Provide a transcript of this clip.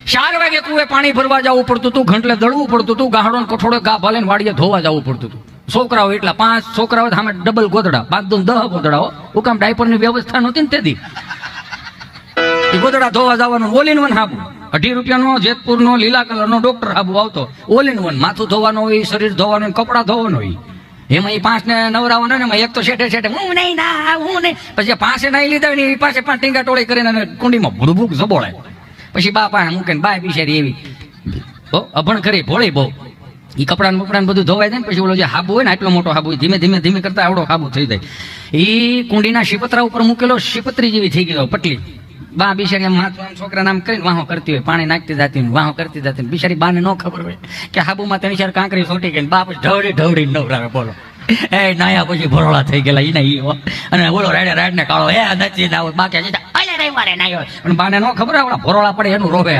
4 વાગે કુએ પાણી ભરવા જવું પડતું હતું, ઘંટલે દળવું પડતું હતું, ગાહડો ને કઠોળે ગા ભાલીને વાડીએ ધોવા જવું પડતું હતું. છોકરાઓ એટલા 5 છોકરાઓ સામે ડબલ ગોદડા, 5-10 ગોદડાઓ. હુકામ ડાયપર ની વ્યવસ્થા નહોતી ને તેથી એ ગોદડા ધોવા જવાનું. ઓલ ઇન વન હાબુ, 2.5 રૂપિયાનો જેતપુર નો લીલા કલર નો ડોક્ટર હાબુ આવતો. ઓલ ઇન વન, માથું ધોવાનું હોય, શરીર ધોવાનું, કપડા ધોવાનું હોય. એમાં એ 5 ને નવરાવાના ને એક તો શેઠે હું નહીં ના હું નહીં. પછી 5 નાઈ લીધા ને એ પાસે 5 ટીંગા ટોળી કરીને કુંડીમાં ભૂડભૂક જબોળે. પછી બા પાસે મૂકે ને બાય બિચારી એવી અભણ કરી ભોળી બહુ. એ કપડા ને બધું ધોવાય જાય ને પછી ઓલો જે હાબુ હોય ને આટલો મોટો હાબુ ધીમે ધીમે ધીમે કરતા આવડો હાબુ થઈ જાય. એ કુંડીના શિપત્રા ઉપર મૂકેલો શિપત્રી જેવી થઈ ગયો પટલી. બા બિચારી છોકરા નામ કરીને વાહો કરતી હોય, પાણી નાખતી જતી હોય, વાહો કરતી જતી હોય. બિચારી બાને ન ખબર હોય કે હાબુમાં 3-4 કાંકરી છોટી ગઈ. બા પછી ઢવડી નવરાવે. બોલો એ નાયા પછી ભરોળા થઈ ગયેલા ઈ નહીં. અને ઓલો રાડ ને કાળો એ નથી બાકી બાને ન ખબર ભરોળા પડે એનું રોવે.